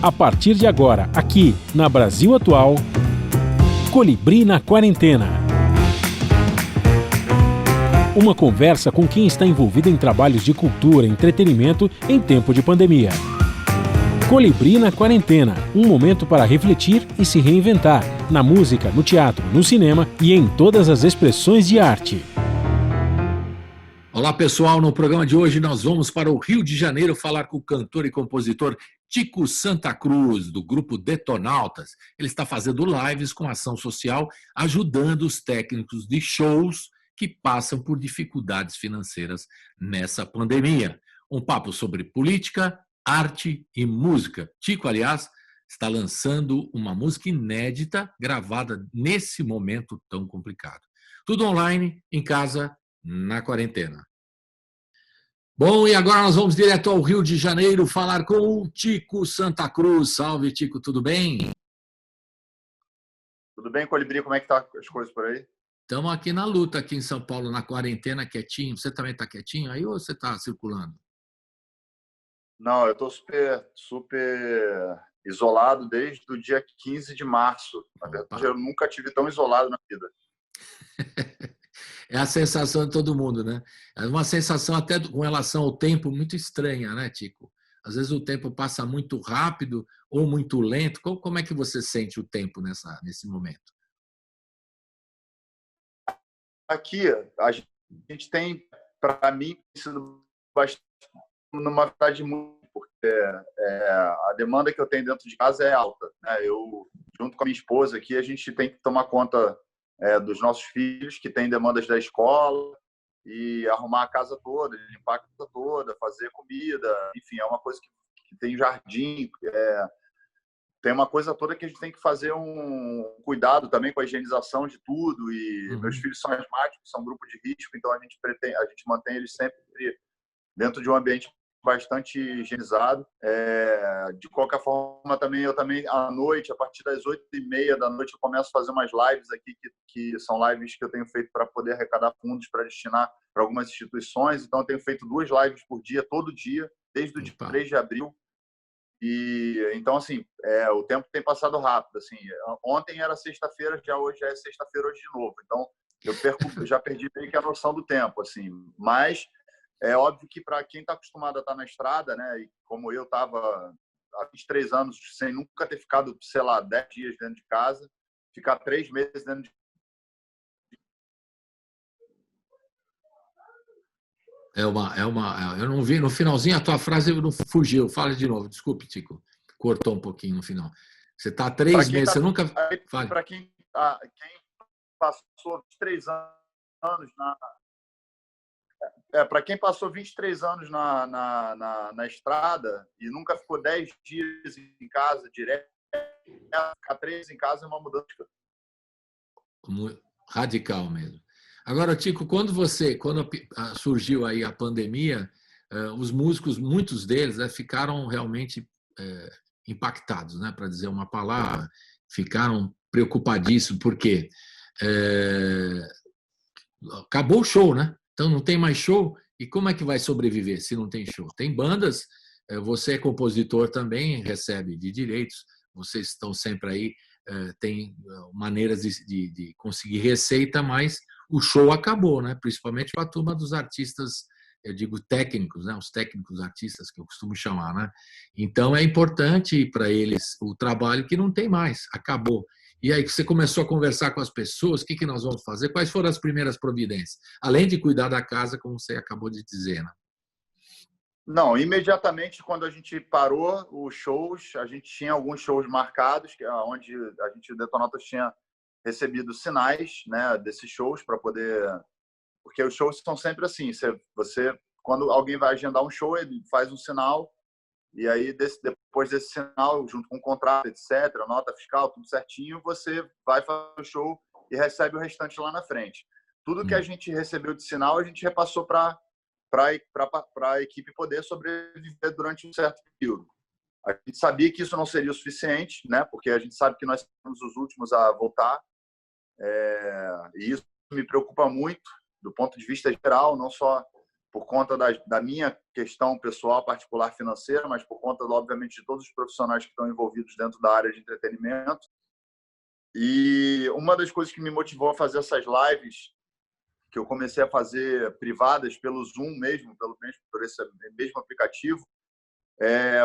A partir de agora, aqui na Brasil Atual, Colibri na Quarentena. Uma conversa com quem está envolvido em trabalhos de cultura e entretenimento em tempo de pandemia. Colibri na Quarentena, um momento para refletir e se reinventar, na música, no teatro, no cinema e em todas as expressões de arte. Olá pessoal, no programa de hoje nós vamos para o Rio de Janeiro falar com o cantor e compositor Tico Santa Cruz, do grupo Detonautas. Ele está fazendo lives com ação social, ajudando os técnicos de shows que passam por dificuldades financeiras nessa pandemia. Um papo sobre política, arte e música. Tico, aliás, está lançando uma música inédita, gravada nesse momento tão complicado. Tudo online, em casa, na quarentena. Bom, e agora nós vamos direto ao Rio de Janeiro falar com o Tico Santa Cruz. Salve, Tico, tudo bem? Tudo bem, Colibri? Como é que tá as coisas por aí? Estamos aqui na luta, aqui em São Paulo, na quarentena, quietinho. Você também está quietinho aí ou você está circulando? Não, eu estou super isolado desde o dia 15 de março. Na verdade, eu nunca tive tão isolado na vida. É a sensação de todo mundo, né? É uma sensação até com relação ao tempo muito estranha, né, Tico? Às vezes o tempo passa muito rápido ou muito lento. Como é que você sente o tempo nesse momento? Aqui, a gente tem, para mim, sido bastante, numa verdade, muito, porque a demanda que eu tenho dentro de casa é alta, né? Eu, junto com a minha esposa aqui, a gente tem que tomar conta dos nossos filhos, que têm demandas da escola, e arrumar a casa toda, limpar a casa toda, fazer comida, enfim, é uma coisa que tem jardim, tem uma coisa toda que a gente tem que fazer um cuidado também com a higienização de tudo, e meus filhos são asmáticos, são grupo de risco, então a gente mantém eles sempre dentro de um ambiente bastante higienizado. De qualquer forma, eu também à noite, a partir das 8h30 da noite, eu começo a fazer umas lives aqui, que são lives que eu tenho feito para poder arrecadar fundos para destinar para algumas instituições. Então, eu tenho feito 2 lives por dia, todo dia, desde o dia 3 de abril. E então, assim, o tempo tem passado rápido. Assim, ontem era sexta-feira, hoje é sexta-feira hoje de novo. Então, já perdi meio que a noção do tempo, assim. Mas é óbvio que para quem está acostumado a estar na estrada, né, e como eu estava há 23 anos sem nunca ter ficado, sei lá, 10 dias dentro de casa, ficar 3 meses dentro de... Eu não vi, no finalzinho a tua frase não fugiu. Fala de novo, desculpe, Tico. Cortou um pouquinho no final. Você está há 3 meses, você nunca... Para quem passou 23 anos para quem passou 23 anos na estrada e nunca ficou 10 dias em casa direto, ficar 3 em casa é uma mudança radical mesmo. Agora, Tico, quando surgiu aí a pandemia, os músicos, muitos deles, ficaram realmente impactados, né, para dizer uma palavra, ficaram preocupadíssimos, porque acabou o show, né? Então não tem mais show, e como é que vai sobreviver se não tem show? Tem bandas, você é compositor também, recebe de direitos, vocês estão sempre aí, tem maneiras de conseguir receita, mas o show acabou, né? Principalmente para a turma dos artistas, eu digo técnicos, né? Os técnicos artistas que eu costumo chamar, né? Então é importante para eles o trabalho que não tem mais, acabou. E aí que você começou a conversar com as pessoas, o que nós vamos fazer? Quais foram as primeiras providências? Além de cuidar da casa, como você acabou de dizer, né? Não, imediatamente quando a gente parou os shows, a gente tinha alguns shows marcados, onde a gente, o Detonautas, tinha recebido sinais, né, desses shows para poder... Porque os shows são sempre assim, quando alguém vai agendar um show, ele faz um sinal, e aí depois desse sinal, junto com o contrato, etc., nota fiscal, tudo certinho, você vai fazer o show e recebe o restante lá na frente. Tudo que a gente recebeu de sinal, a gente repassou para a equipe poder sobreviver durante um certo período. A gente sabia que isso não seria o suficiente, né? Porque a gente sabe que nós somos os últimos a voltar, e isso me preocupa muito do ponto de vista geral, não só por conta da minha questão pessoal, particular, financeira, mas por conta, obviamente, de todos os profissionais que estão envolvidos dentro da área de entretenimento. E uma das coisas que me motivou a fazer essas lives, que eu comecei a fazer privadas pelo Zoom mesmo, por esse mesmo aplicativo,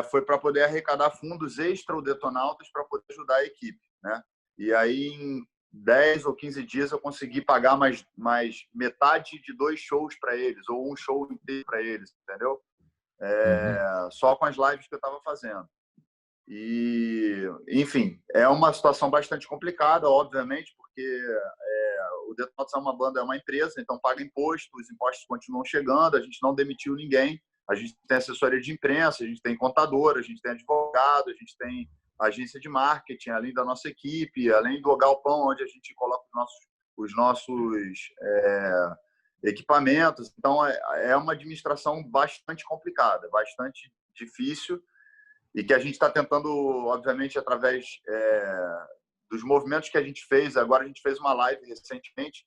foi para poder arrecadar fundos extra o Detonautas para poder ajudar a equipe, né? E aí, em 10 ou 15 dias, eu consegui pagar mais metade de 2 shows para eles, ou um show inteiro para eles, entendeu? Só com as lives que eu estava fazendo. E, enfim, é uma situação bastante complicada, obviamente, porque o Detonautas é uma banda, é uma empresa, então paga imposto, os impostos continuam chegando, a gente não demitiu ninguém, a gente tem assessoria de imprensa, a gente tem contador, a gente tem advogado, a gente tem agência de marketing, além da nossa equipe, além do galpão onde a gente coloca os nossos equipamentos. Então, é uma administração bastante complicada, bastante difícil, e que a gente está tentando, obviamente, através dos movimentos que a gente fez. Agora a gente fez uma live recentemente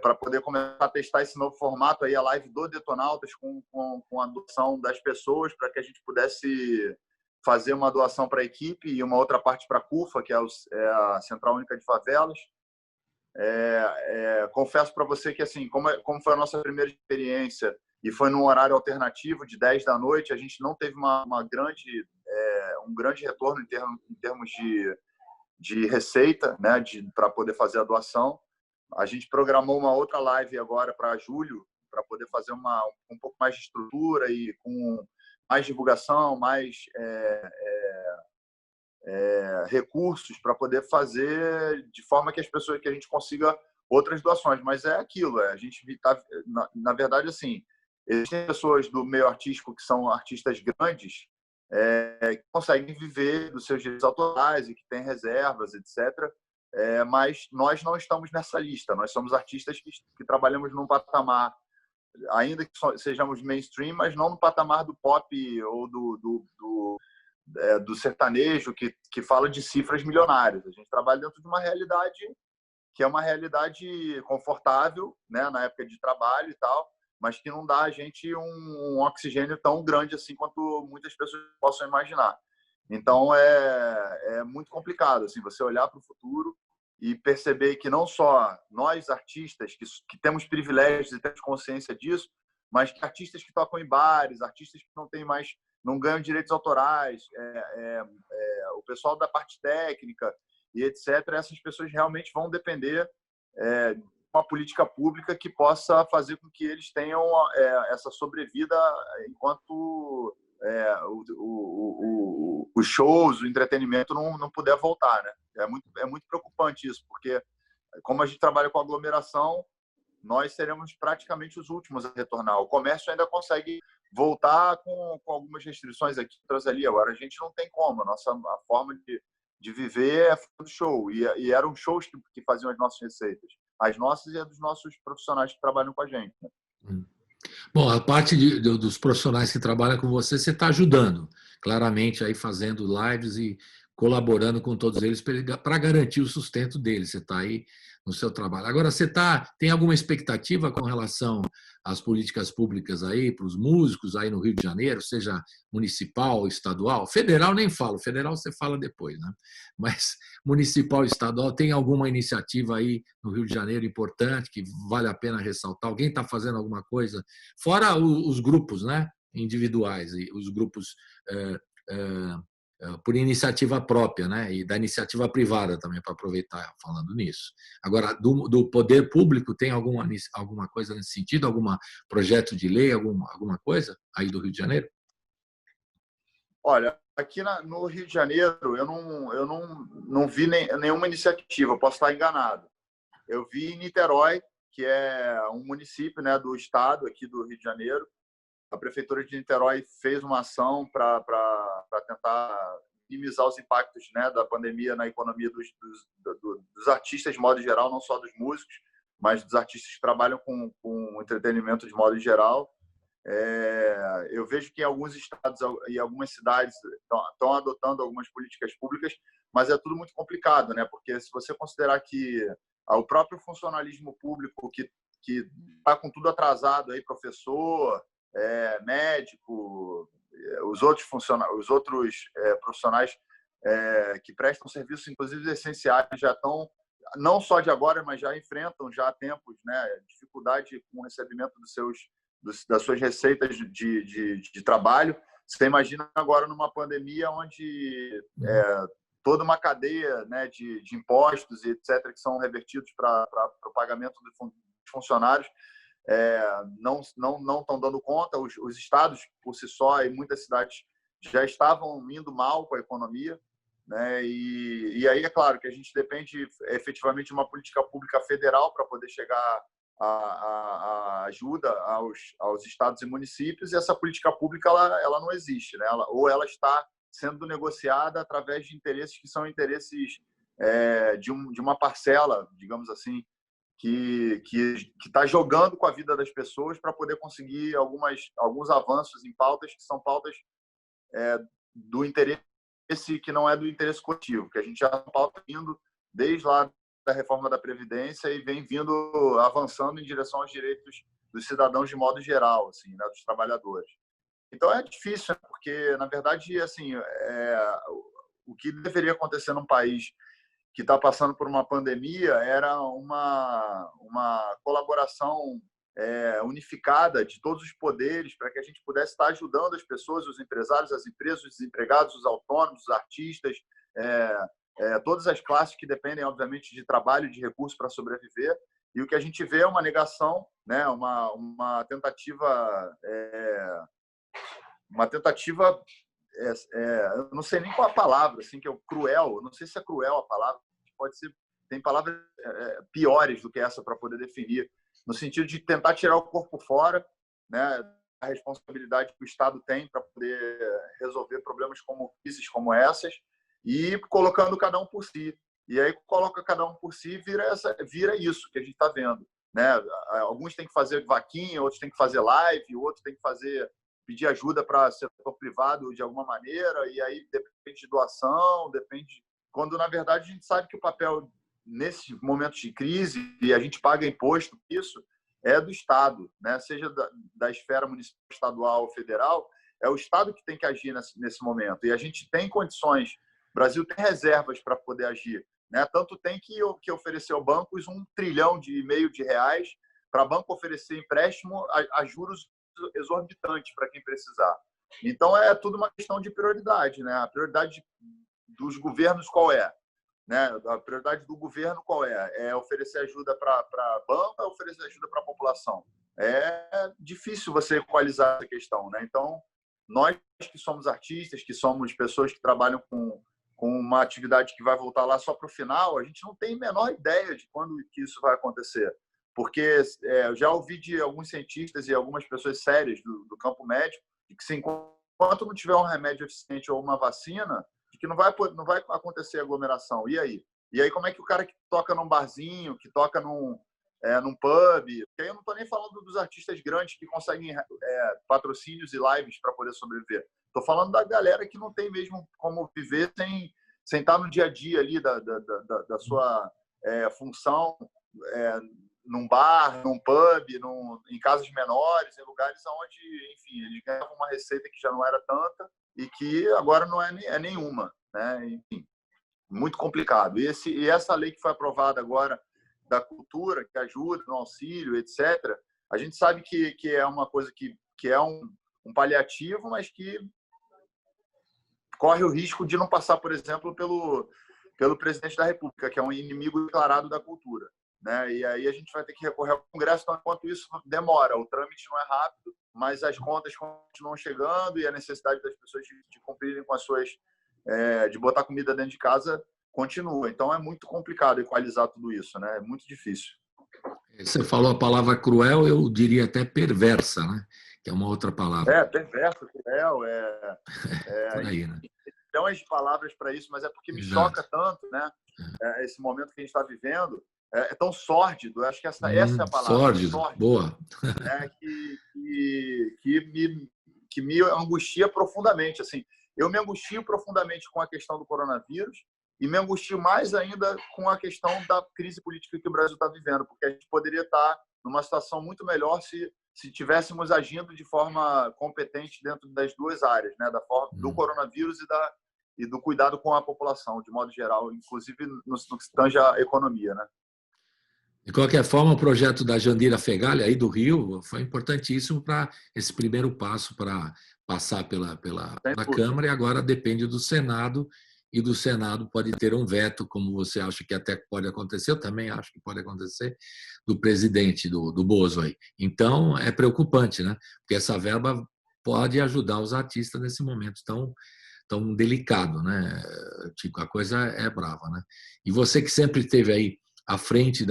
para poder começar a testar esse novo formato, aí a live do Detonautas com a doação das pessoas, para que a gente pudesse fazer uma doação para a equipe e uma outra parte para a CUFA, que é a Central Única de Favelas. Confesso para você que, assim, como foi a nossa primeira experiência e foi num horário alternativo de 10 da noite, a gente não teve um grande retorno em termos de receita, né, para poder fazer a doação. A gente programou uma outra live agora para julho, para poder fazer um pouco mais de estrutura e com mais divulgação, mais recursos para poder fazer de forma que a gente consiga outras doações. Mas é aquilo, a gente tá, na verdade, assim, existem pessoas do meio artístico que são artistas grandes que conseguem viver dos seus direitos autorais e que têm reservas, etc. Mas nós não estamos nessa lista. Nós somos artistas que trabalhamos num patamar, ainda que sejamos mainstream, mas não no patamar do pop ou do sertanejo, que fala de cifras milionárias. A gente trabalha dentro de uma realidade que é uma realidade confortável, né, na época de trabalho e tal, mas que não dá a gente um oxigênio tão grande assim quanto muitas pessoas possam imaginar. Então, é muito complicado assim, você olhar para o futuro e perceber que não só nós, artistas, que temos privilégios e temos consciência disso, mas que artistas que tocam em bares, artistas que não ganham direitos autorais, o pessoal da parte técnica e etc., essas pessoas realmente vão depender de uma política pública que possa fazer com que eles tenham essa sobrevida enquanto os shows, o entretenimento não puder voltar, né? É muito preocupante isso, porque como a gente trabalha com aglomeração, nós seremos praticamente os últimos a retornar. O comércio ainda consegue voltar com algumas restrições aqui, outras ali. Agora, a gente não tem como. A forma de viver é do show. E eram shows que faziam as nossas receitas. As nossas e as dos nossos profissionais que trabalham com a gente, né? Bom, a parte dos profissionais que trabalham com você está ajudando, claramente, aí fazendo lives e colaborando com todos eles para garantir o sustento deles. Você está aí no seu trabalho. Agora, tem alguma expectativa com relação às políticas públicas aí, para os músicos aí no Rio de Janeiro, seja municipal, estadual? Federal nem falo, federal você fala depois, né? Mas municipal, estadual, tem alguma iniciativa aí no Rio de Janeiro importante que vale a pena ressaltar? Alguém está fazendo alguma coisa? Fora os grupos, né, individuais, e os grupos por iniciativa própria, né, e da iniciativa privada também, para aproveitar falando nisso. Agora, do poder público, tem alguma coisa nesse sentido? Algum projeto de lei, alguma coisa aí do Rio de Janeiro? Olha, aqui no Rio de Janeiro, eu não vi nenhuma iniciativa, eu posso estar enganado. Eu vi em Niterói, que é um município, né, do estado aqui do Rio de Janeiro. A Prefeitura de Niterói fez uma ação para tentar minimizar os impactos, né, da pandemia na economia dos artistas de modo geral, não só dos músicos, mas dos artistas que trabalham com entretenimento de modo geral. Eu vejo que em alguns estados e algumas cidades estão adotando algumas políticas públicas, mas é tudo muito complicado, né? Porque se você considerar que o próprio funcionalismo público que está com tudo atrasado aí, professor, médico, os outros profissionais que prestam serviços, inclusive essenciais, já estão, não só de agora, mas já enfrentam já há tempos, né, dificuldade com o recebimento das suas receitas de trabalho. Você imagina agora numa pandemia onde toda uma cadeia, né, de impostos e etc., que são revertidos para o pagamento dos funcionários, não estão dando conta. Os estados, por si só, e muitas cidades já estavam indo mal com a economia, né? E aí é claro que a gente depende efetivamente de uma política pública federal para poder chegar a ajuda aos estados e municípios, e essa política pública ela não existe, né? Ou ela está sendo negociada através de interesses que são interesses de uma parcela, digamos assim, que está jogando com a vida das pessoas para poder conseguir alguns avanços em pautas que são pautas do interesse que não é do interesse coletivo, que a gente já está vindo desde lá da reforma da Previdência e vem vindo avançando em direção aos direitos dos cidadãos de modo geral, assim, né, dos trabalhadores. Então é difícil, porque, na verdade, assim, o que deveria acontecer num país que está passando por uma pandemia era uma colaboração unificada de todos os poderes para que a gente pudesse estar ajudando as pessoas, os empresários, as empresas, os desempregados, os autônomos, os artistas, todas as classes que dependem, obviamente, de trabalho e de recursos para sobreviver. E o que a gente vê é uma negação, né? uma tentativa, eu não sei nem qual a palavra, assim, que é cruel. Eu não sei se é cruel a palavra, pode ser, tem palavras piores do que essa para poder definir, no sentido de tentar tirar o corpo fora, né, a responsabilidade que o Estado tem para poder resolver problemas como crises como essas, e colocando cada um por si. E aí coloca cada um por si, vira isso que a gente está vendo, né? Alguns têm que fazer vaquinha, outros têm que fazer live, outros têm que pedir ajuda para setor privado de alguma maneira, e aí depende de doação, depende, quando na verdade a gente sabe que o papel nesses momentos de crise, e a gente paga imposto, isso é do Estado, né? Seja da esfera municipal, estadual ou federal, é o Estado que tem que agir nesse momento. E a gente tem condições, o Brasil tem reservas para poder agir, né? Tanto tem que oferecer ao banco 1,5 trilhão de reais para o banco oferecer empréstimo a juros exorbitantes para quem precisar. Então, é tudo uma questão de prioridade, né? A prioridade dos governos qual é? Né? A prioridade do governo qual é? É oferecer ajuda para banco ou oferecer ajuda para a população? É difícil você equalizar essa questão, né? Então, nós que somos artistas, que somos pessoas que trabalham com uma atividade que vai voltar lá só para o final, a gente não tem a menor ideia de quando que isso vai acontecer. Porque eu já ouvi de alguns cientistas e algumas pessoas sérias do campo médico de que, enquanto não tiver um remédio eficiente ou uma vacina, de que não vai acontecer aglomeração. E aí? E aí, como é que o cara que toca num barzinho, que toca num pub... Porque aí eu não estou nem falando dos artistas grandes que conseguem patrocínios e lives para poder sobreviver. Estou falando da galera que não tem mesmo como viver sem estar no dia a dia ali da sua função, num bar, num pub, em casas menores, em lugares onde, enfim, eles ganhavam uma receita que já não era tanta e que agora não é nenhuma, né? Enfim, muito complicado. E essa lei que foi aprovada agora da cultura, que ajuda no auxílio, etc., a gente sabe que é uma coisa que é um paliativo, mas que corre o risco de não passar, por exemplo, pelo presidente da República, que é um inimigo declarado da cultura, né? E aí a gente vai ter que recorrer ao Congresso, então, enquanto isso demora. O trâmite não é rápido, mas as contas continuam chegando e a necessidade das pessoas de cumprirem com as suas... de botar comida dentro de casa continua. Então, é muito complicado equalizar tudo isso, né? É muito difícil. Você falou a palavra cruel, eu diria até perversa, né? Que é uma outra palavra. Perverso, cruel, por aí, né? Milhões de palavras para isso, mas é porque me choca tanto, né? Esse momento que a gente está vivendo é tão sórdido. Eu acho que essa é a palavra. Sórdido, boa. Que me angustia profundamente. Assim, eu me angustio profundamente com a questão do coronavírus e me angustio mais ainda com a questão da crise política que o Brasil está vivendo, porque a gente poderia estar numa situação muito melhor se tivéssemos agindo de forma competente dentro das duas áreas, né? Do coronavírus e do cuidado com a população, de modo geral, inclusive no que tange a economia, né? De qualquer forma, o projeto da Jandira Fegali, aí do Rio, foi importantíssimo para esse primeiro passo para passar pela Câmara, e agora depende do Senado, e do Senado pode ter um veto, como você acha que até pode acontecer, eu também acho que pode acontecer, do presidente, do Bozo aí. Então, é preocupante, né? Porque essa verba pode ajudar os artistas nesse momento tão delicado, né, Tico? A coisa é brava, né? E você que sempre esteve aí à frente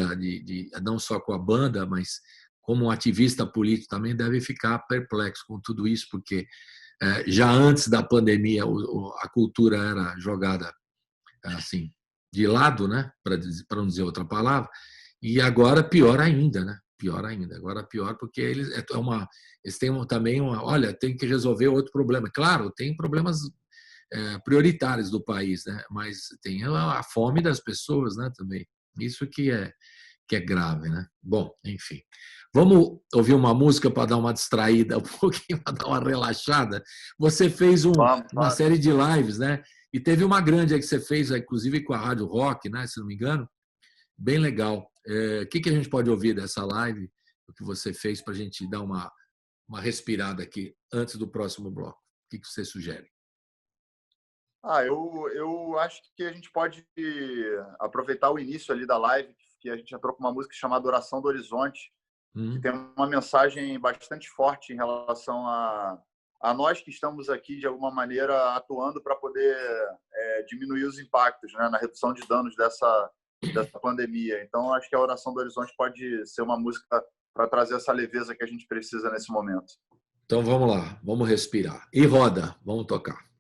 não só com a banda, mas como um ativista político também, deve ficar perplexo com tudo isso, porque já antes da pandemia a cultura era jogada assim de lado, né, para não dizer outra palavra, e agora pior ainda, né? Pior ainda. Agora pior porque eles têm também olha, tem que resolver outro problema. Claro, tem problemas prioritários do país, né? Mas tem a fome das pessoas, né, também. Isso que é grave, né? Bom, enfim. Vamos ouvir uma música para dar uma distraída um pouquinho, para dar uma relaxada. Você fez uma série de lives, né? E teve uma grande aí que você fez, inclusive com a Rádio Rock, né? Se não me engano. Bem legal. O que a gente pode ouvir dessa live, o que você fez, para a gente dar uma respirada aqui antes do próximo bloco? O que você sugere? Eu acho que a gente pode aproveitar o início ali da live, que a gente entrou com uma música chamada Oração do Horizonte, que tem uma mensagem bastante forte em relação a nós que estamos aqui, de alguma maneira, atuando para poder diminuir os impactos, né, na redução de danos dessa pandemia. Então, acho que a Oração do Horizonte pode ser uma música para trazer essa leveza que a gente precisa nesse momento. Então, vamos lá, vamos respirar. E roda, vamos tocar.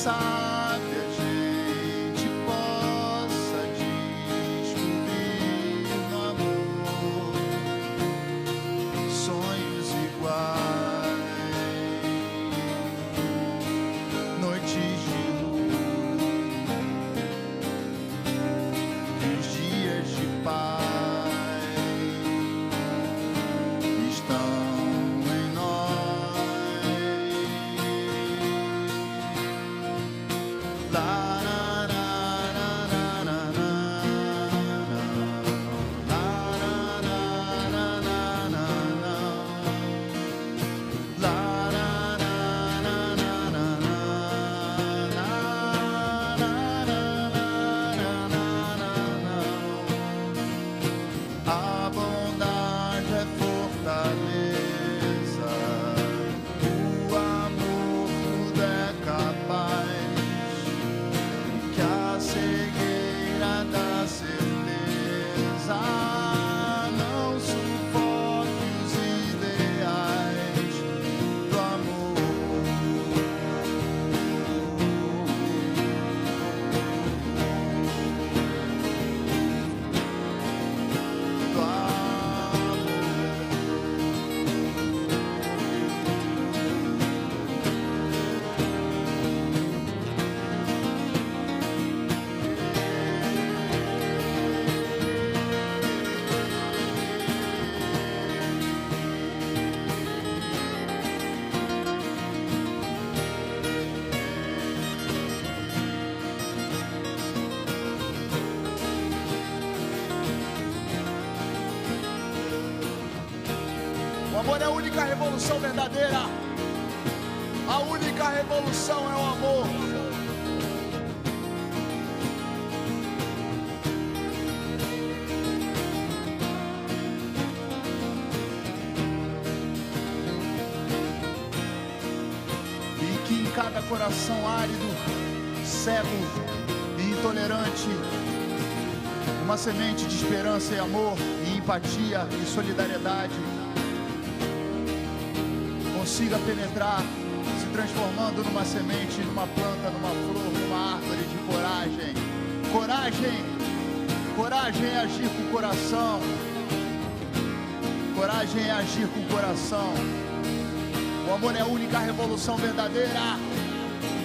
sabe a gente possa descobrir amor é a única revolução verdadeira. A única revolução é o amor. E que em cada coração árido, cego e intolerante, uma semente de esperança e amor, e empatia e solidariedade consiga penetrar, se transformando numa semente, numa planta, numa flor, numa árvore de coragem. Coragem, coragem é agir com o coração. Coragem é agir com o coração. O amor é a única revolução verdadeira.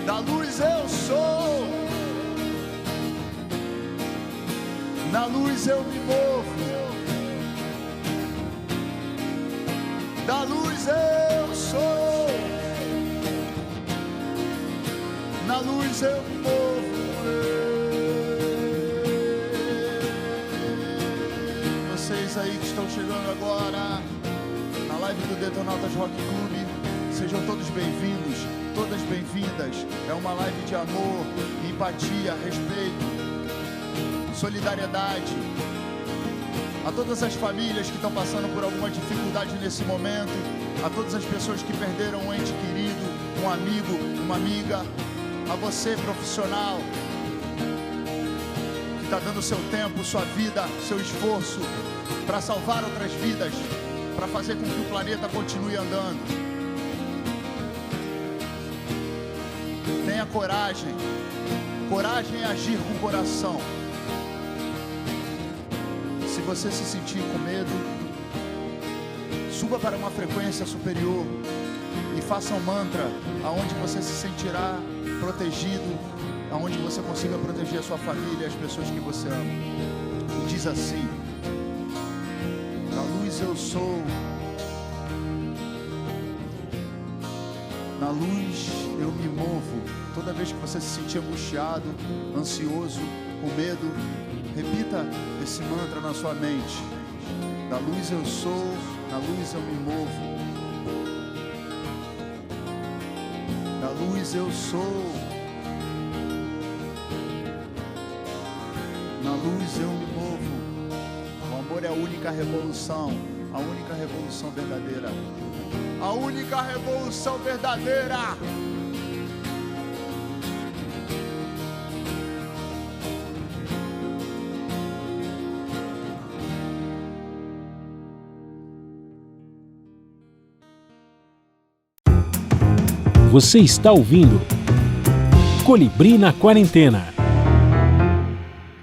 Da luz eu sou. Na luz eu me movo. Da luz eu sou. Na luz eu me movo. Vocês aí que estão chegando agora na live do Detonautas Rock Club, sejam todos bem-vindos, todas bem-vindas. É uma live de amor, empatia, respeito, solidariedade. A todas as famílias que estão passando por alguma dificuldade nesse momento, a todas as pessoas que perderam um ente querido, um amigo, uma amiga, a você, profissional, que está dando seu tempo, sua vida, seu esforço para salvar outras vidas, para fazer com que o planeta continue andando. Tenha coragem. Coragem é agir com o coração. Se você se sentir com medo, suba para uma frequência superior e faça um mantra aonde você se sentirá protegido, aonde você consiga proteger a sua família e as pessoas que você ama. E diz assim: na luz eu sou, na luz eu me movo. Toda vez que você se sentir angustiado, ansioso, com medo, repita esse mantra na sua mente. Da luz eu sou, na luz eu me movo. Da luz eu sou, na luz eu me movo. O amor é a única revolução verdadeira. A única revolução verdadeira. Você está ouvindo Colibri na Quarentena.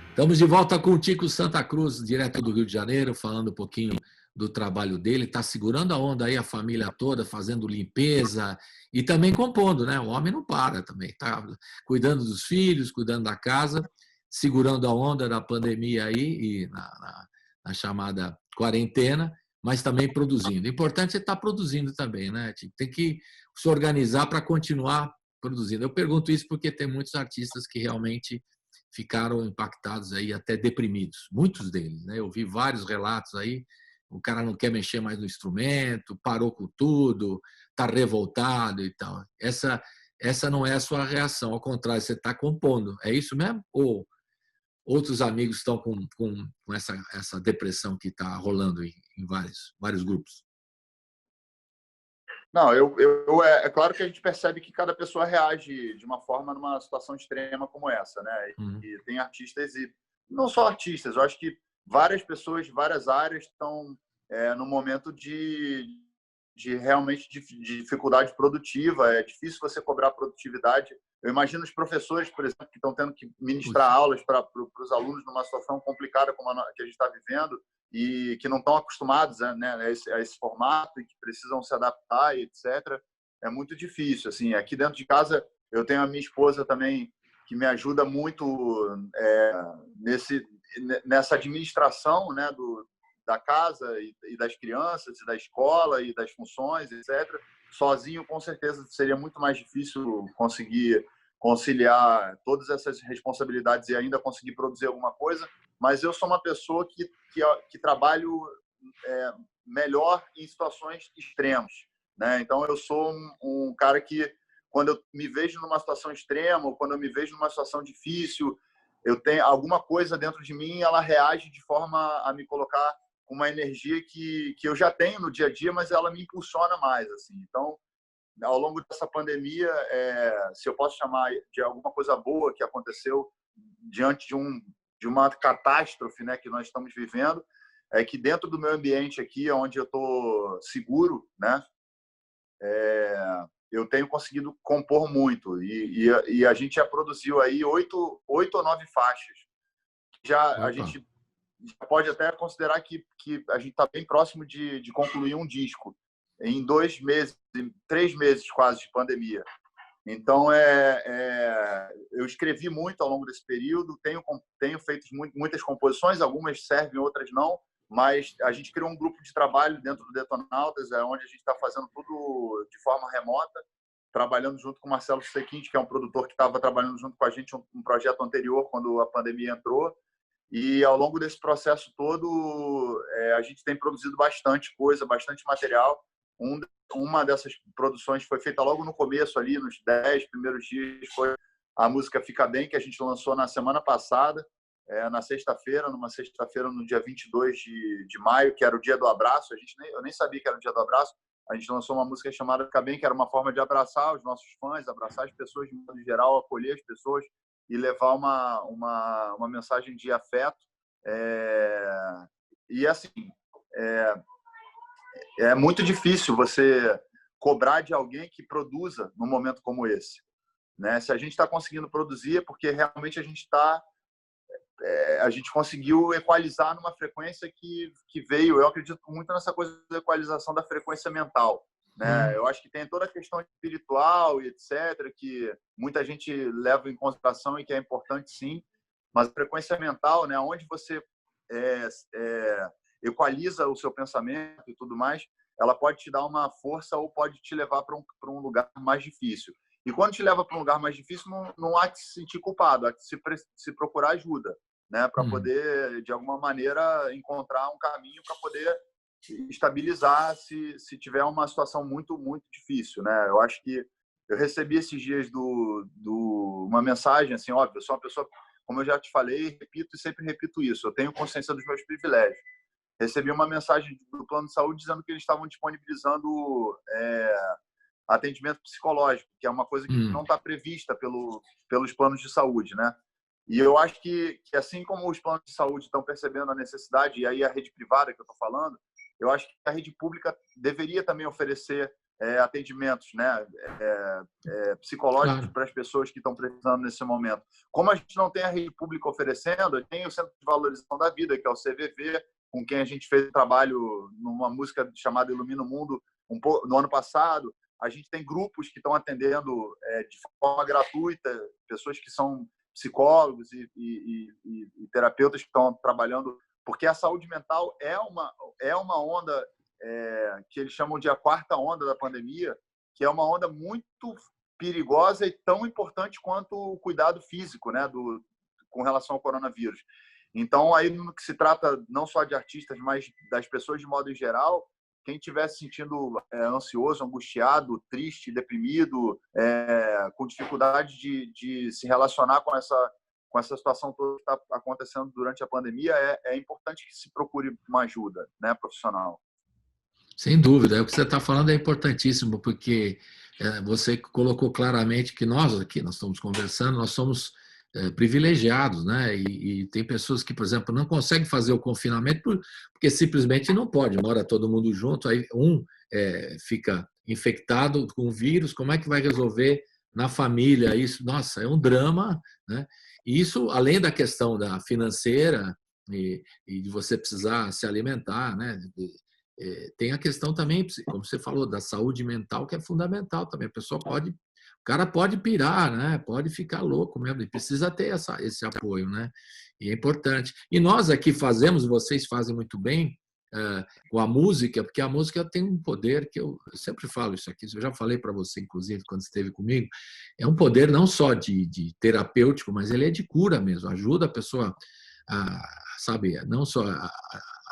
Estamos de volta com o Tico Santa Cruz, direto do Rio de Janeiro, falando um pouquinho do trabalho dele. Está segurando a onda aí, a família toda, fazendo limpeza e também compondo, né? O homem não para também, está cuidando dos filhos, cuidando da casa, segurando a onda da pandemia aí e na chamada quarentena, mas também produzindo. O importante é estar produzindo também, né, Tico? Tem que se organizar para continuar produzindo. Eu pergunto isso porque tem muitos artistas que realmente ficaram impactados aí, até deprimidos, muitos deles, né? Eu vi vários relatos aí, o cara não quer mexer mais no instrumento, parou com tudo, está revoltado e tal. Essa não é a sua reação, ao contrário, você está compondo, é isso mesmo? Ou outros amigos estão com essa depressão que está rolando em vários grupos? Não, é claro que a gente percebe que cada pessoa reage de uma forma numa situação extrema como essa, né? E tem artistas, e não só artistas, eu acho que várias pessoas de várias áreas estão no momento de realmente de dificuldade produtiva. É difícil você cobrar produtividade. Eu imagino os professores, por exemplo, que estão tendo que ministrar aulas para os alunos numa situação complicada como a que a gente está vivendo, e que não estão acostumados, né, a esse formato e que precisam se adaptar, etc. É muito difícil. Assim, aqui dentro de casa eu tenho a minha esposa também, que me ajuda muito nessa administração, né, da casa e das crianças, e da escola e das funções, etc. Sozinho, com certeza, seria muito mais difícil conseguir conciliar todas essas responsabilidades e ainda conseguir produzir alguma coisa. Mas eu sou uma pessoa que trabalho melhor em situações extremas, né? Então, eu sou um cara que, quando eu me vejo numa situação extrema, ou quando eu me vejo numa situação difícil, eu tenho alguma coisa dentro de mim, ela reage de forma a me colocar com uma energia que eu já tenho no dia a dia, mas ela me impulsiona mais, assim. Então, ao longo dessa pandemia, se eu posso chamar de alguma coisa boa que aconteceu diante de uma catástrofe, né, que nós estamos vivendo, é que dentro do meu ambiente aqui, onde eu estou seguro, né, eu tenho conseguido compor muito. E a gente já produziu aí 8 ou 9 faixas. A gente pode até considerar que a gente está bem próximo de concluir um disco em 2 meses, 3 meses quase de pandemia. Então, eu escrevi muito ao longo desse período, tenho feito muitas composições, algumas servem, outras não, mas a gente criou um grupo de trabalho dentro do Detonautas, onde a gente está fazendo tudo de forma remota, trabalhando junto com o Marcelo Sequinte, que é um produtor que estava trabalhando junto com a gente um projeto anterior, quando a pandemia entrou. E ao longo desse processo todo, a gente tem produzido bastante coisa, bastante material. Uma dessas produções foi feita logo no começo, ali nos 10 primeiros dias, foi a música Fica Bem, que a gente lançou na semana passada, numa sexta-feira, no dia 22 de maio, que era o dia do abraço. Eu nem sabia que era o dia do abraço. A gente lançou uma música chamada Fica Bem, que era uma forma de abraçar os nossos fãs, abraçar as pessoas de modo geral, acolher as pessoas e levar uma mensagem de afeto. E assim, é muito difícil você cobrar de alguém que produza num momento como esse, né? Se a gente está conseguindo produzir, é porque realmente a gente conseguiu equalizar numa frequência que veio. Eu acredito muito nessa coisa da equalização da frequência mental, né? Eu acho que tem toda a questão espiritual e etc., que muita gente leva em consideração e que é importante, sim, mas a frequência mental, né, onde você equaliza o seu pensamento e tudo mais, ela pode te dar uma força ou pode te levar para um lugar mais difícil. E quando te leva para um lugar mais difícil, não há que se sentir culpado, há que se procurar ajuda, né, para poder, de alguma maneira, encontrar um caminho para poder estabilizar se tiver uma situação muito, muito difícil, né? Eu acho que eu recebi esses dias uma mensagem, assim, óbvio, eu sou uma pessoa, como eu já te falei, repito e sempre repito isso, eu tenho consciência dos meus privilégios. Recebi uma mensagem do plano de saúde dizendo que eles estavam disponibilizando atendimento psicológico, que é uma coisa que não está prevista pelos planos de saúde, né? E eu acho que assim como os planos de saúde estão percebendo a necessidade, e aí a rede privada que eu estou falando, eu acho que a rede pública deveria também oferecer atendimentos, né, psicológicos para as pessoas que estão precisando nesse momento. Como a gente não tem a rede pública oferecendo, tem o Centro de Valorização da Vida, que é o CVV, com quem a gente fez trabalho numa música chamada Ilumina o Mundo no ano passado. A gente tem grupos que estão atendendo de forma gratuita, pessoas que são psicólogos e terapeutas que estão trabalhando, porque a saúde mental é uma onda que eles chamam de a quarta onda da pandemia, que é uma onda muito perigosa e tão importante quanto o cuidado físico, né, com relação ao coronavírus. Então, aí no que se trata não só de artistas, mas das pessoas de modo geral, quem estiver se sentindo ansioso, angustiado, triste, deprimido, com dificuldade de se relacionar com essa situação toda que está acontecendo durante a pandemia, é importante que se procure uma ajuda, né, profissional. Sem dúvida, o que você está falando é importantíssimo, porque você colocou claramente que nós aqui, nós estamos conversando, nós somos privilegiados, né? E tem pessoas que, por exemplo, não conseguem fazer o confinamento porque simplesmente não pode, mora todo mundo junto, aí fica infectado com o vírus, como é que vai resolver na família isso? Nossa, é um drama, né? E isso, além da questão da financeira e de você precisar se alimentar, né? Tem a questão também, como você falou, da saúde mental, que é fundamental também. O cara pode pirar, né? Pode ficar louco mesmo, e precisa ter esse apoio, né? E é importante. E nós aqui vocês fazem muito bem com a música, porque a música tem um poder que eu sempre falo isso aqui, eu já falei para você, inclusive, quando esteve comigo, é um poder não só de terapêutico, mas ele é de cura mesmo, ajuda a pessoa a sabe, não só a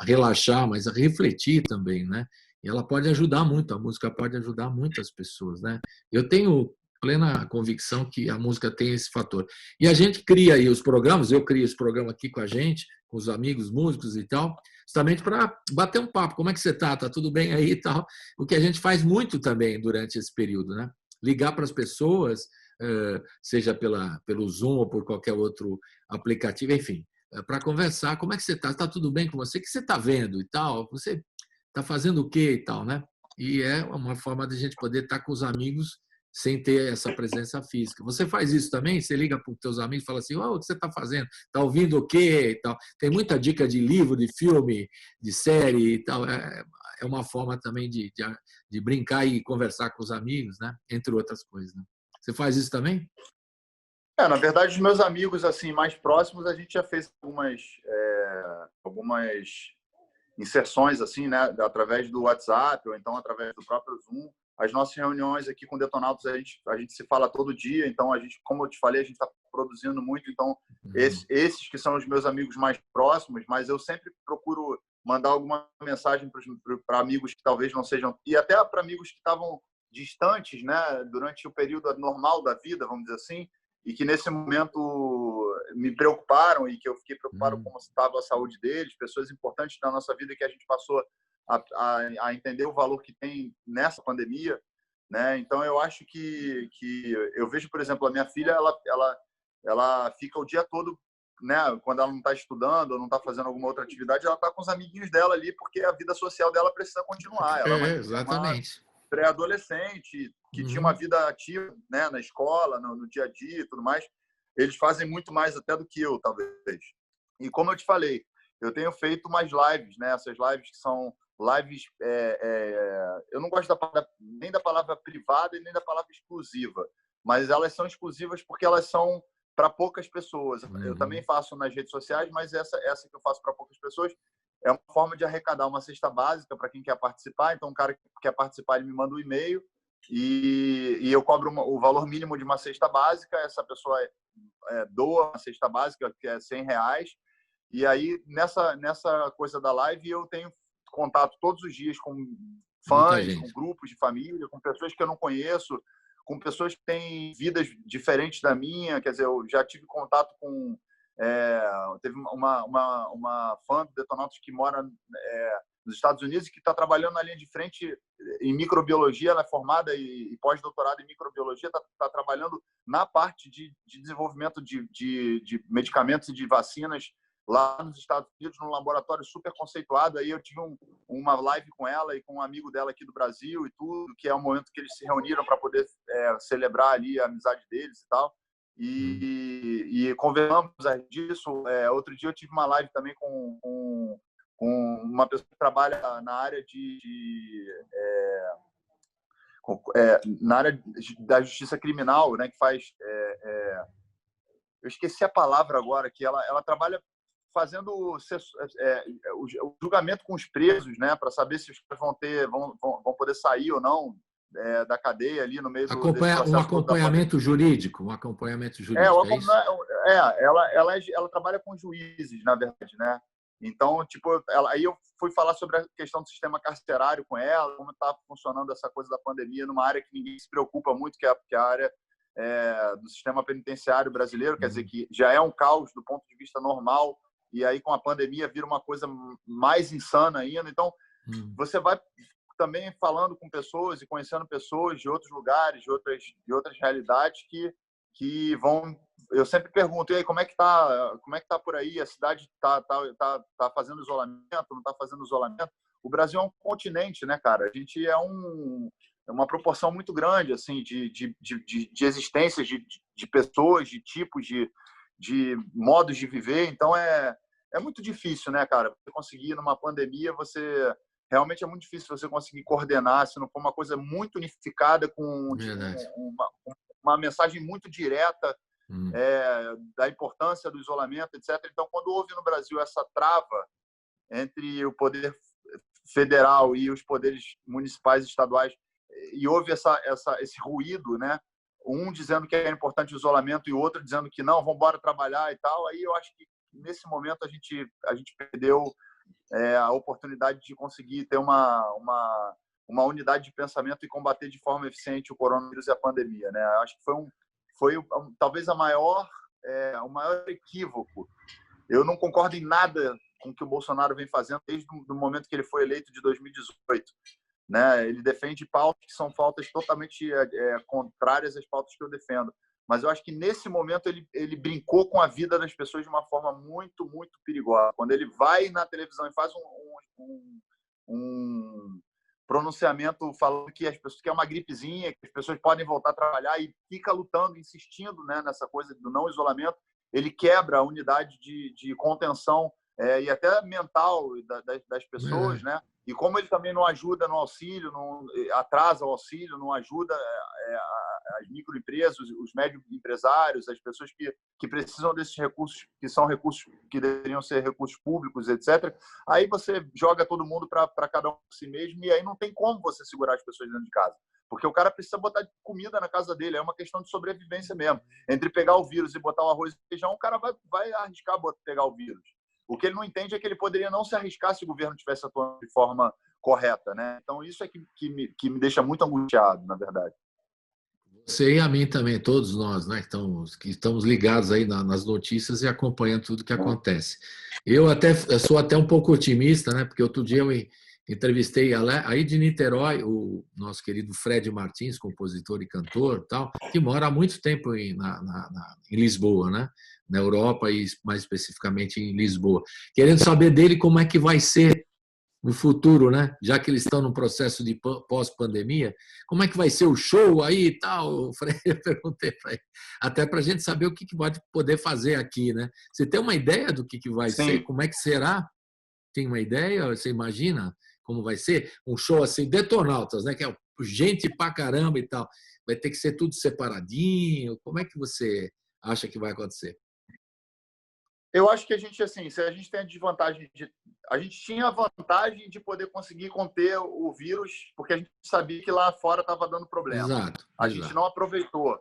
relaxar, mas a refletir também, né? E ela pode ajudar muito, a música pode ajudar muitas pessoas, né? Eu tenho plena convicção que a música tem esse fator. E a gente cria aí os programas, eu crio esse programa aqui com a gente, com os amigos músicos e tal, justamente para bater um papo. Como é que você está? Está tudo bem aí e tal? O que a gente faz muito também durante esse período, né? Ligar para as pessoas, seja pelo Zoom ou por qualquer outro aplicativo, enfim, para conversar. Como é que você está? Está tudo bem com você? O que você está vendo e tal? Você está fazendo o quê e tal, né? E é uma forma de a gente poder estar com os amigos sem ter essa presença física. Você faz isso também? Você liga para os teus amigos e fala assim, o que você está fazendo? Está ouvindo o quê? E tal. Tem muita dica de livro, de filme, de série e tal. É uma forma também de brincar e conversar com os amigos, né? Entre outras coisas. Né? Você faz isso também? Na verdade, os meus amigos assim mais próximos, a gente já fez algumas inserções assim, né, através do WhatsApp ou então através do próprio Zoom. As nossas reuniões aqui com Detonautas, a gente se fala todo dia, então a gente, como eu te falei, a gente está produzindo muito, então esses que são os meus amigos mais próximos, mas eu sempre procuro mandar alguma mensagem para amigos que talvez não sejam, e até para amigos que estavam distantes, né, durante o período normal da vida, vamos dizer assim, e que nesse momento me preocuparam e que eu fiquei preocupado com como estava a saúde deles, pessoas importantes da nossa vida que a gente passou a entender o valor que tem nessa pandemia, né? Então eu acho que eu vejo, por exemplo, a minha filha, ela fica o dia todo, né? Quando ela não está estudando ou não está fazendo alguma outra atividade, ela está com os amiguinhos dela ali porque a vida social dela precisa continuar. Ela exatamente. Uma pré-adolescente que tinha uma vida ativa, né? Na escola, no dia a dia e tudo mais. Eles fazem muito mais até do que eu, talvez. E como eu te falei, eu tenho feito umas lives, né? Essas lives que são lives, eu não gosto nem da palavra privada e nem da palavra exclusiva, mas elas são exclusivas porque elas são para poucas pessoas. Eu também faço nas redes sociais, mas essa que eu faço para poucas pessoas é uma forma de arrecadar uma cesta básica para quem quer participar. Então, o cara que quer participar, ele me manda um e-mail e eu cobro o valor mínimo de uma cesta básica. Essa pessoa doa uma cesta básica, que é R$100. E aí, nessa coisa da live, eu tenho contato todos os dias com fãs, com grupos de família, com pessoas que eu não conheço, com pessoas que têm vidas diferentes da minha. Quer dizer, eu já tive contato com... teve uma fã do Detonautas que mora nos Estados Unidos e que está trabalhando na linha de frente em microbiologia. Ela é formada e pós-doutorado em microbiologia, está trabalhando na parte de desenvolvimento de medicamentos e de vacinas lá nos Estados Unidos, num laboratório super conceituado. Aí eu tive uma live com ela e com um amigo dela aqui do Brasil e tudo, que é um momento que eles se reuniram para poder celebrar ali a amizade deles e tal. E conversamos disso. Outro dia eu tive uma live também com uma pessoa que trabalha na área na área da justiça criminal, né, que faz... eu esqueci a palavra agora, que ela trabalha fazendo o julgamento com os presos, né, para saber se os caras vão poder sair ou não da cadeia ali no meio do processo. Um acompanhamento jurídico. Ela trabalha com juízes, na verdade, né? Então, tipo, aí eu fui falar sobre a questão do sistema carcerário com ela, como está funcionando essa coisa da pandemia numa área que ninguém se preocupa muito, que é a área do sistema penitenciário brasileiro. Quer dizer, que já é um caos do ponto de vista normal, e aí com a pandemia vira uma coisa mais insana ainda. Então, você vai também falando com pessoas e conhecendo pessoas de outros lugares, de outras realidades que vão... Eu sempre pergunto, e aí, como é que tá por aí? A cidade tá fazendo isolamento, não está fazendo isolamento? O Brasil é um continente, né, cara? A gente é uma proporção muito grande assim de existências de pessoas, de tipos, de modos de viver. Então é muito difícil, né, cara? Você conseguir numa pandemia, realmente é muito difícil você conseguir coordenar, se não for uma coisa muito unificada com uma mensagem muito direta da importância do isolamento, etc. Então, quando houve no Brasil essa trava entre o poder federal e os poderes municipais e estaduais, e houve esse ruído, né? Um dizendo que é importante o isolamento e o outro dizendo que não, vamos embora trabalhar e tal, aí eu acho nesse momento, a gente perdeu a oportunidade de conseguir ter uma unidade de pensamento e combater de forma eficiente o coronavírus e a pandemia, né? Acho que foi talvez o maior equívoco. Eu não concordo em nada com o que o Bolsonaro vem fazendo desde o momento que ele foi eleito, de 2018. Né? Ele defende pautas que são pautas totalmente contrárias às pautas que eu defendo. Mas eu acho que, nesse momento, ele brincou com a vida das pessoas de uma forma muito, muito perigosa. Quando ele vai na televisão e faz um pronunciamento falando que é uma gripezinha, que as pessoas podem voltar a trabalhar, e fica lutando, insistindo, né, nessa coisa do não isolamento, ele quebra a unidade de contenção e até mental das pessoas, né? E como ele também não ajuda no auxílio, não atrasa o auxílio, não ajuda as microempresas, os médios empresários, as pessoas que precisam desses recursos, que são recursos que deveriam ser recursos públicos, etc. Aí você joga todo mundo para cada um por si mesmo, e aí não tem como você segurar as pessoas dentro de casa. Porque o cara precisa botar comida na casa dele, é uma questão de sobrevivência mesmo. Entre pegar o vírus e botar o arroz e feijão, o cara vai arriscar pegar o vírus. O que ele não entende é que ele poderia não se arriscar se o governo estivesse atuando de forma correta, né? Então, isso é que me deixa muito angustiado, na verdade. Você e a mim também, todos nós, né, que estamos ligados aí nas notícias e acompanhando tudo que acontece. Eu sou até um pouco otimista, né, porque outro dia eu entrevistei aí de Niterói o nosso querido Fred Martins, compositor e cantor, tal, que mora há muito tempo em Lisboa, né, na Europa e mais especificamente em Lisboa, querendo saber dele como é que vai ser no futuro, né? Já que eles estão num processo de pós-pandemia, como é que vai ser o show aí e tal? Eu perguntei para ele, até para a gente saber o que pode poder fazer aqui, né? Você tem uma ideia do que vai Sim. ser? Como é que será? Tem uma ideia? Você imagina como vai ser? Um show assim, Detonautas, né? Que é gente pra caramba e tal. Vai ter que ser tudo separadinho? Como é que você acha que vai acontecer? Eu acho que a gente, assim, se a gente tem a desvantagem a gente tinha a vantagem de poder conseguir conter o vírus, porque a gente sabia que lá fora estava dando problema. Exato. A gente não aproveitou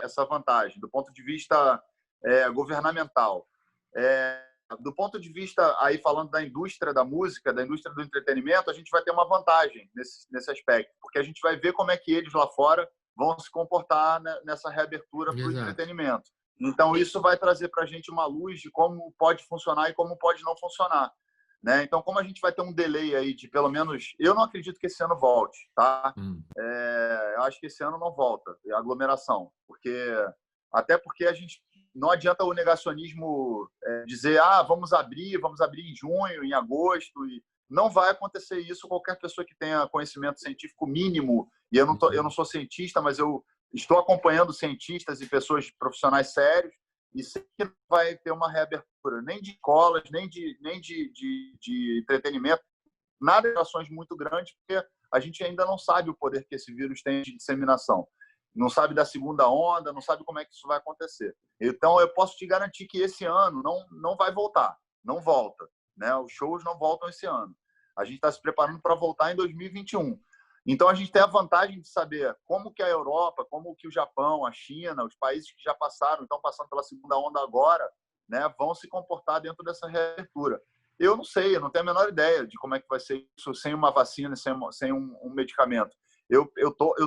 essa vantagem do ponto de vista governamental. Do ponto de vista, aí falando da indústria da música, da indústria do entretenimento, a gente vai ter uma vantagem nesse aspecto, porque a gente vai ver como é que eles lá fora vão se comportar nessa reabertura para o entretenimento. Então, isso vai trazer para a gente uma luz de como pode funcionar e como pode não funcionar. Né? Então, como a gente vai ter um delay aí de pelo menos... Eu não acredito que esse ano volte, tá? Eu acho que esse ano não volta, a aglomeração. Até porque a gente... Não adianta o negacionismo dizer vamos abrir em junho, em agosto. E não vai acontecer isso. Qualquer pessoa que tenha conhecimento científico mínimo, e eu não sou cientista, mas eu estou acompanhando cientistas e pessoas profissionais sérios, e sei que não vai ter uma reabertura nem de escolas, nem de entretenimento, nada de ações muito grandes, porque a gente ainda não sabe o poder que esse vírus tem de disseminação. Não sabe da segunda onda, não sabe como é que isso vai acontecer. Então, eu posso te garantir que esse ano não vai voltar, não volta. Né? Os shows não voltam esse ano. A gente está se preparando para voltar em 2021. Então, a gente tem a vantagem de saber como que a Europa, como que o Japão, a China, os países que já passaram, estão passando pela segunda onda agora, né, vão se comportar dentro dessa reabertura. Eu não sei, eu não tenho a menor ideia de como é que vai ser isso sem uma vacina, sem um medicamento. Eu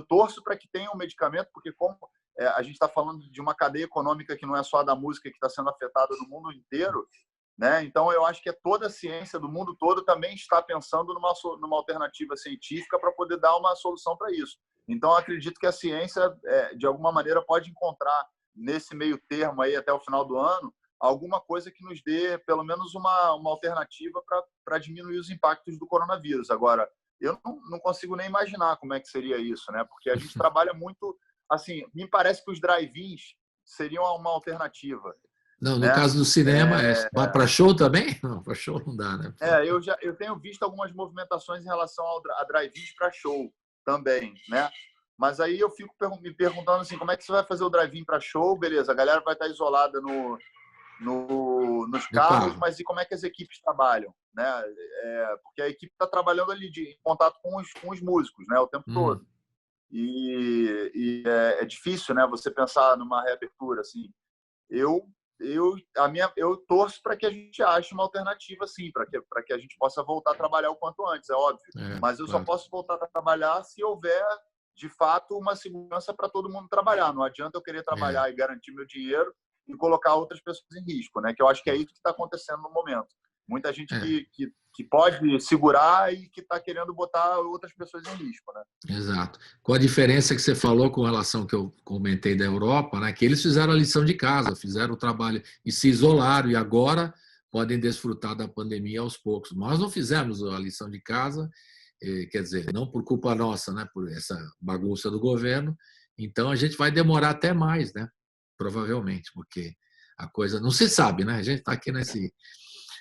torço para que tenha um medicamento, porque como a gente está falando de uma cadeia econômica que não é só da música, que está sendo afetada no mundo inteiro, né? Então, eu acho que toda a ciência do mundo todo também está pensando numa alternativa científica para poder dar uma solução para isso. Então, eu acredito que a ciência, de alguma maneira, pode encontrar nesse meio termo aí até o final do ano alguma coisa que nos dê pelo menos uma alternativa para diminuir os impactos do coronavírus. Agora, eu não consigo nem imaginar como é que seria isso, né? Porque a gente trabalha muito... Assim, me parece que os drive-ins seriam uma alternativa. Não, no caso do cinema, para show também? Não, para show não dá, né? Eu tenho visto algumas movimentações em relação a drive-ins para show também, né? Mas aí eu fico me perguntando assim, como é que você vai fazer o drive-in para show? Beleza, a galera vai estar isolada nos carros, mas e como é que as equipes trabalham? Né? Porque a equipe está trabalhando ali em contato com os músicos, né? O tempo todo. E é difícil, né? Você pensar numa reabertura, assim. Eu eu torço para que a gente ache uma alternativa, sim, para que a gente possa voltar a trabalhar o quanto antes, é óbvio. Mas eu só posso voltar a trabalhar se houver, de fato, uma segurança para todo mundo trabalhar. Não adianta eu querer trabalhar e garantir meu dinheiro e colocar outras pessoas em risco, né? Que eu acho que é isso que está acontecendo no momento. Muita gente que pode segurar e que está querendo botar outras pessoas em risco, né? Exato. Com a diferença que você falou com relação que eu comentei da Europa, né, que eles fizeram a lição de casa, fizeram o trabalho e se isolaram e agora podem desfrutar da pandemia aos poucos. Nós não fizemos a lição de casa, quer dizer, não por culpa nossa, né, por essa bagunça do governo. Então a gente vai demorar até mais, né? Provavelmente, porque a coisa não se sabe, né? A gente está aqui nesse.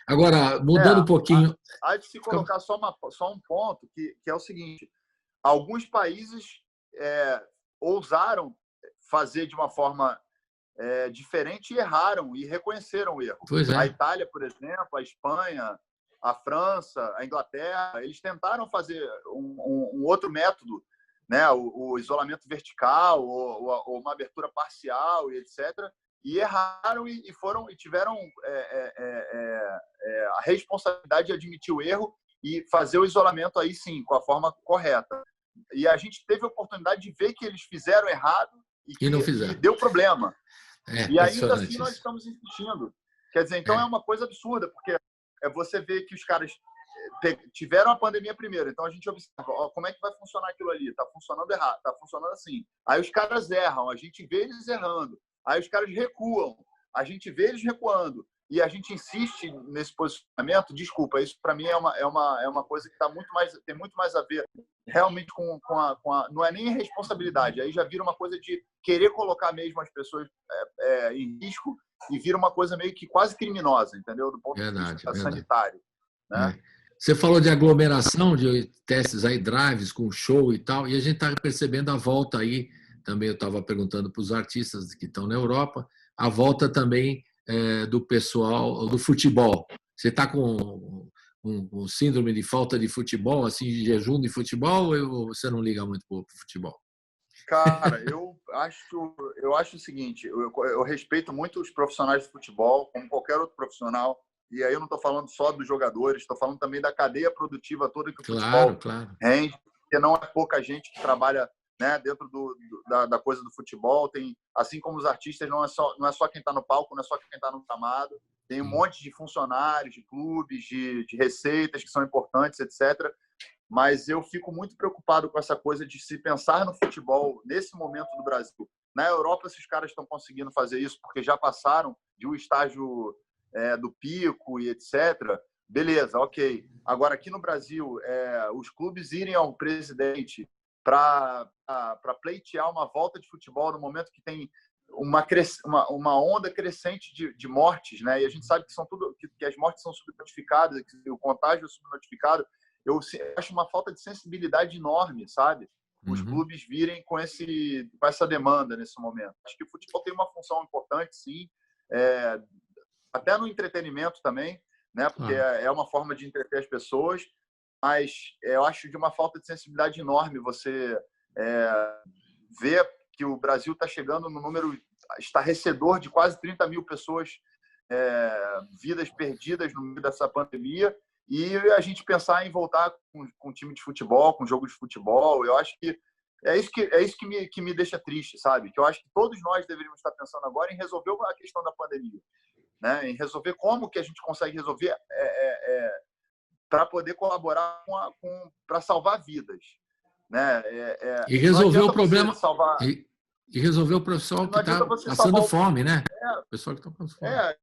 Agora, mudando um pouquinho. Há de se colocar só um ponto, que é o seguinte: alguns países ousaram fazer de uma forma diferente e erraram e reconheceram o erro. A Itália, por exemplo, a Espanha, a França, a Inglaterra, eles tentaram fazer um outro método, né? O isolamento vertical, ou uma abertura parcial, e etc. E erraram e tiveram a responsabilidade de admitir o erro e fazer o isolamento aí sim, com a forma correta. E a gente teve a oportunidade de ver que eles fizeram errado e não fizeram. E deu problema. E ainda assim nós isso. estamos insistindo. Quer dizer, então é uma coisa absurda, porque você vê que os caras tiveram a pandemia primeiro, então a gente observa como é que vai funcionar aquilo ali. Está funcionando errado, está funcionando assim. Aí os caras erram, a gente vê eles errando. Aí os caras recuam, a gente vê eles recuando. E a gente insiste nesse posicionamento. Desculpa, isso para mim é uma coisa que tem muito mais a ver realmente com a. Não é nem responsabilidade, aí já vira uma coisa de querer colocar mesmo as pessoas em risco e vira uma coisa meio que quase criminosa, entendeu? Do ponto de vista sanitário. Né? Você falou de aglomeração, de testes aí, drives com show e tal, e a gente está percebendo a volta aí. Também eu estava perguntando para os artistas que estão na Europa, a volta também do pessoal do futebol. Você está com um síndrome de falta de futebol, assim, de jejum de futebol, ou você não liga muito para o futebol? Cara, eu acho o seguinte, eu respeito muito os profissionais de futebol, como qualquer outro profissional, e aí eu não estou falando só dos jogadores, estou falando também da cadeia produtiva toda que o futebol rende, porque não é pouca gente que trabalha, né, dentro da coisa do futebol. Tem, assim como os artistas, não é só quem está no palco, não é só quem está no gramado, tem um monte de funcionários, de clubes, de receitas que são importantes, etc. Mas eu fico muito preocupado com essa coisa de se pensar no futebol nesse momento do Brasil. Na Europa, esses caras estão conseguindo fazer isso porque já passaram de um estágio do pico e etc. Beleza, ok. Agora, aqui no Brasil, os clubes irem ao presidente para pleitear uma volta de futebol no momento que tem uma onda crescente de mortes, né? E a gente sabe que as mortes são subnotificadas, que o contágio é subnotificado. Eu acho uma falta de sensibilidade enorme, sabe? Os clubes virem com essa demanda nesse momento. Acho que o futebol tem uma função importante, sim, até no entretenimento também, né? Porque é uma forma de entreter as pessoas. Mas eu acho de uma falta de sensibilidade enorme você ver que o Brasil está chegando no número estarrecedor de quase 30 mil pessoas, vidas perdidas no meio dessa pandemia, e a gente pensar em voltar com time de futebol, com jogo de futebol. Eu acho que é isso que me deixa triste, sabe? Que eu acho que todos nós deveríamos estar pensando agora em resolver a questão da pandemia, né? Em resolver como que a gente consegue resolver para poder colaborar para salvar vidas, né? E resolver o problema e resolver o pessoal que está passando fome, né? O pessoal que está passando fome.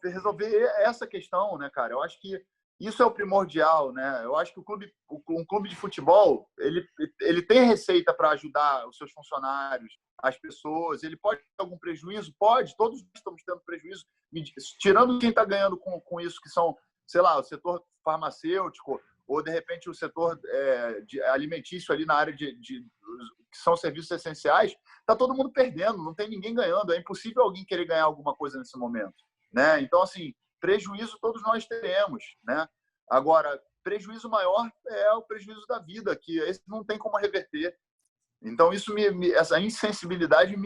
Resolver essa questão, né, cara? Eu acho que isso é o primordial, né? Eu acho que um clube de futebol ele tem receita para ajudar os seus funcionários, as pessoas. Ele pode ter algum prejuízo? Pode. Todos estamos tendo prejuízo, tirando quem está ganhando com isso, que são, sei lá, o setor farmacêutico ou, de repente, o setor alimentício ali na área que são serviços essenciais. Está todo mundo perdendo, não tem ninguém ganhando. É impossível alguém querer ganhar alguma coisa nesse momento, né? Então, assim, prejuízo todos nós teremos, né? Agora, prejuízo maior é o prejuízo da vida, que esse não tem como reverter. Então, essa insensibilidade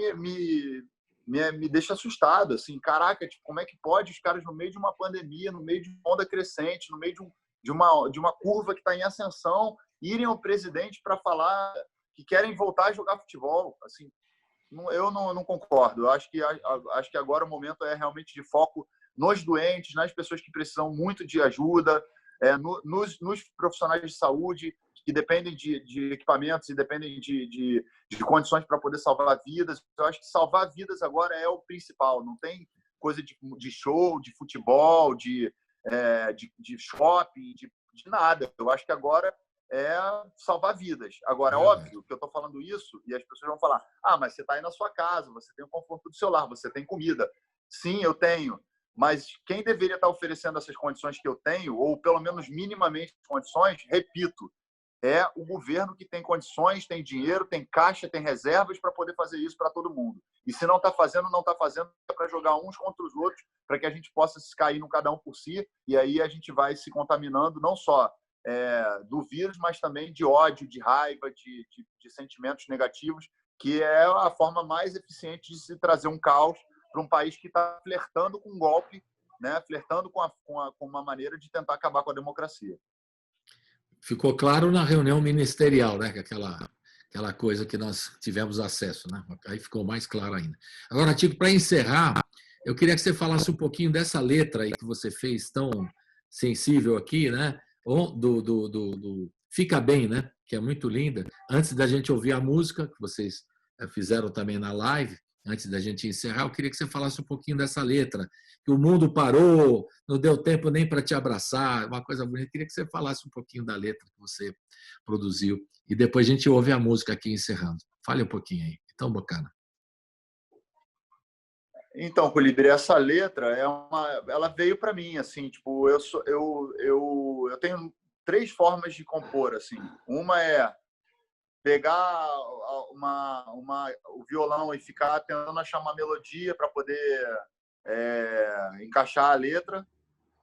me deixa assustado, assim, caraca, tipo, como é que pode os caras no meio de uma pandemia, no meio de uma onda crescente, no meio de uma curva que está em ascensão, irem ao presidente para falar que querem voltar a jogar futebol, assim, eu não concordo. Eu acho que agora o momento é realmente de foco nos doentes, nas pessoas que precisam muito de ajuda, nos profissionais de saúde que dependem de equipamentos e dependem de condições para poder salvar vidas. Eu acho que salvar vidas agora é o principal. Não tem coisa de show, de futebol, de shopping, de nada. Eu acho que agora é salvar vidas. Agora, é óbvio que eu estou falando isso e as pessoas vão falar: ah, mas você está aí na sua casa, você tem o conforto do seu lar, você tem comida. Sim, eu tenho. Mas quem deveria estar oferecendo essas condições que eu tenho, ou pelo menos minimamente condições, repito, é o governo que tem condições, tem dinheiro, tem caixa, tem reservas para poder fazer isso para todo mundo. E se não está fazendo, não está fazendo para jogar uns contra os outros, para que a gente possa se cair no cada um por si, e aí a gente vai se contaminando não só do vírus, mas também de ódio, de raiva, de sentimentos negativos, que é a forma mais eficiente de se trazer um caos para um país que está flertando com um golpe, né? Flertando com uma maneira de tentar acabar com a democracia. Ficou claro na reunião ministerial, né? Aquela coisa que nós tivemos acesso, né? Aí ficou mais claro ainda. Agora, Tico, para encerrar, eu queria que você falasse um pouquinho dessa letra aí que você fez tão sensível aqui, né? Do Fica Bem, né? Que é muito linda. Antes da gente ouvir a música, que vocês fizeram também na live, antes da gente encerrar, eu queria que você falasse um pouquinho dessa letra, que o mundo parou, não deu tempo nem para te abraçar, uma coisa bonita. Eu queria que você falasse um pouquinho da letra que você produziu e depois a gente ouve a música aqui encerrando. Fale um pouquinho aí. Então, bacana. Então, Colibri, essa letra ela veio para mim, assim, tipo, eu tenho 3 formas de compor, assim. Uma é pegar o violão e ficar tentando achar uma melodia para poder encaixar a letra.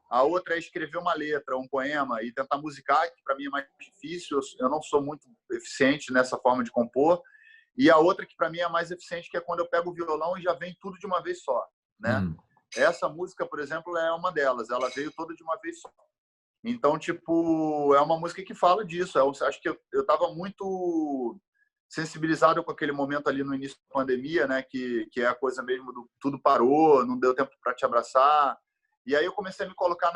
A outra é escrever uma letra, um poema e tentar musicar, que para mim é mais difícil. Eu não sou muito eficiente nessa forma de compor. E a outra que para mim é mais eficiente, que é quando eu pego o violão e já vem tudo de uma vez só, né? Essa música, por exemplo, é uma delas. Ela veio toda de uma vez só. Então, tipo, é uma música que fala disso. Eu acho que eu estava muito sensibilizado com aquele momento ali no início da pandemia, né? Que é a coisa mesmo do tudo parou, não deu tempo para te abraçar. E aí eu comecei a me colocar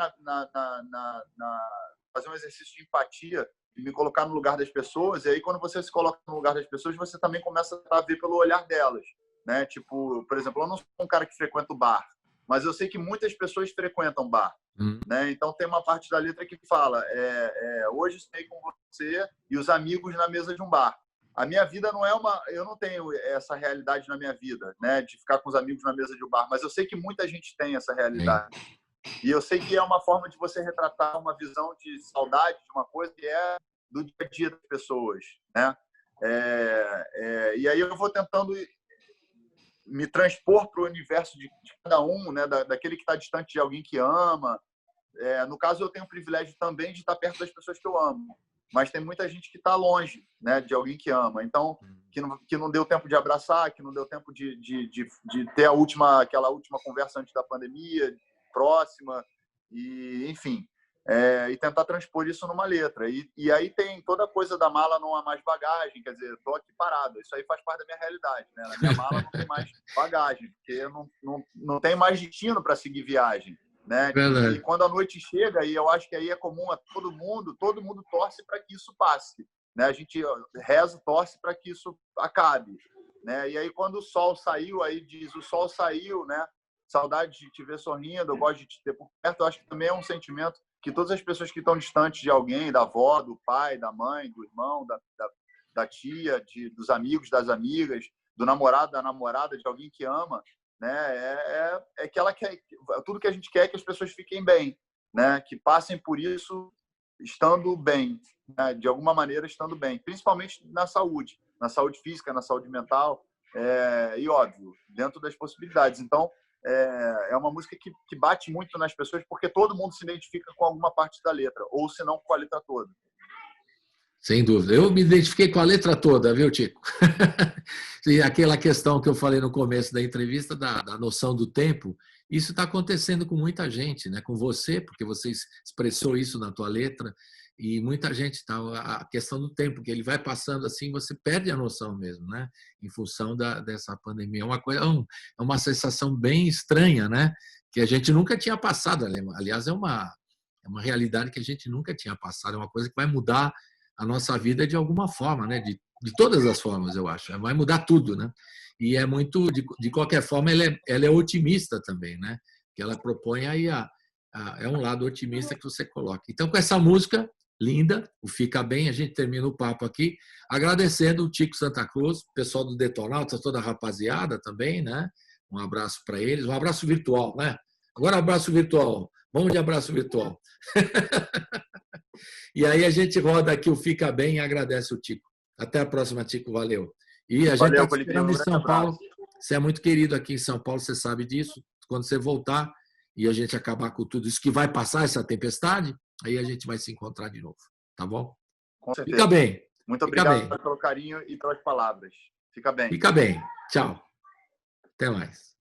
fazer um exercício de empatia e me colocar no lugar das pessoas. E aí, quando você se coloca no lugar das pessoas, você também começa a ver pelo olhar delas, né? Tipo, por exemplo, eu não sou um cara que frequenta o bar, mas eu sei que muitas pessoas frequentam bar, né? Então tem uma parte da letra que fala: hoje estou com você e os amigos na mesa de um bar. A minha vida não é eu não tenho essa realidade na minha vida, né? De ficar com os amigos na mesa de um bar, mas eu sei que muita gente tem essa realidade. E eu sei que é uma forma de você retratar uma visão de saudade de uma coisa que é do dia a dia das pessoas, né? E aí eu vou tentando me transpor para o universo de cada um, né? Daquele que está distante de alguém que ama. No caso, eu tenho o privilégio também de estar perto das pessoas que eu amo, mas tem muita gente que está longe, né? De alguém que ama. Então, que não deu tempo de abraçar, que não deu tempo de ter aquela última conversa antes da pandemia, próxima, e enfim, e tentar transpor isso numa letra. E aí tem toda a coisa da mala não há mais bagagem, quer dizer, estou aqui parado. Isso aí faz parte da minha realidade, né? Na minha mala não tem mais bagagem, porque eu não tem mais destino para seguir viagem, né? E quando a noite chega, e eu acho que aí é comum a todo mundo torce para que isso passe, né? A gente reza, torce para que isso acabe, né? E aí quando o sol saiu, aí diz: o sol saiu, né? Saudade de te ver sorrindo, eu gosto de te ter por perto. Eu acho que também é um sentimento que todas as pessoas que estão distantes de alguém, da avó, do pai, da mãe, do irmão, da tia, dos amigos, das amigas, do namorado, da namorada, de alguém que ama, né? Que ela quer, tudo que a gente quer é que as pessoas fiquem bem, né? Que passem por isso estando bem, né? De alguma maneira estando bem, principalmente na saúde física, na saúde mental, e óbvio, dentro das possibilidades. Então, é uma música que bate muito nas pessoas, porque todo mundo se identifica com alguma parte da letra, ou se não com a letra toda. Sem dúvida. Eu me identifiquei com a letra toda, viu, Tico? E aquela questão que eu falei no começo da entrevista, da noção do tempo, isso está acontecendo com muita gente, né? Com você, porque você expressou isso na tua letra, e muita gente está. A questão do tempo, que ele vai passando assim, você perde a noção mesmo, né? Em função dessa pandemia. É uma coisa, é uma sensação bem estranha, né? Que a gente nunca tinha passado. Aliás, é uma realidade que a gente nunca tinha passado, é uma coisa que vai mudar a nossa vida de alguma forma, né? De todas as formas, eu acho. Vai mudar tudo, né? E é muito, de qualquer forma, ela é otimista também, né? Que ela propõe aí é um lado otimista que você coloca. Então, com essa música linda, o Fica Bem, a gente termina o papo aqui, agradecendo o Tico Santa Cruz, o pessoal do Detonautas, toda a rapaziada também, né? Um abraço para eles, um abraço virtual, né? Agora abraço virtual. Vamos de abraço virtual. E aí a gente roda aqui o Fica Bem e agradece o Tico. Até a próxima, Tico. Valeu. E a gente está esperando em São Paulo. Você é muito querido aqui em São Paulo, você sabe disso. Quando você voltar e a gente acabar com tudo isso que vai passar, essa tempestade, aí a gente vai se encontrar de novo. Tá bom? Com certeza. Fica bem. Muito obrigado pelo carinho e pelas palavras. Fica bem. Fica bem. Tchau. Até mais.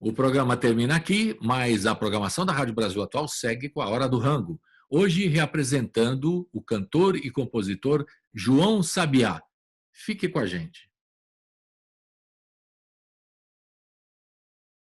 O programa termina aqui, mas a programação da Rádio Brasil Atual segue com a Hora do Rango. Hoje reapresentando o cantor e compositor João Sabiá. Fique com a gente.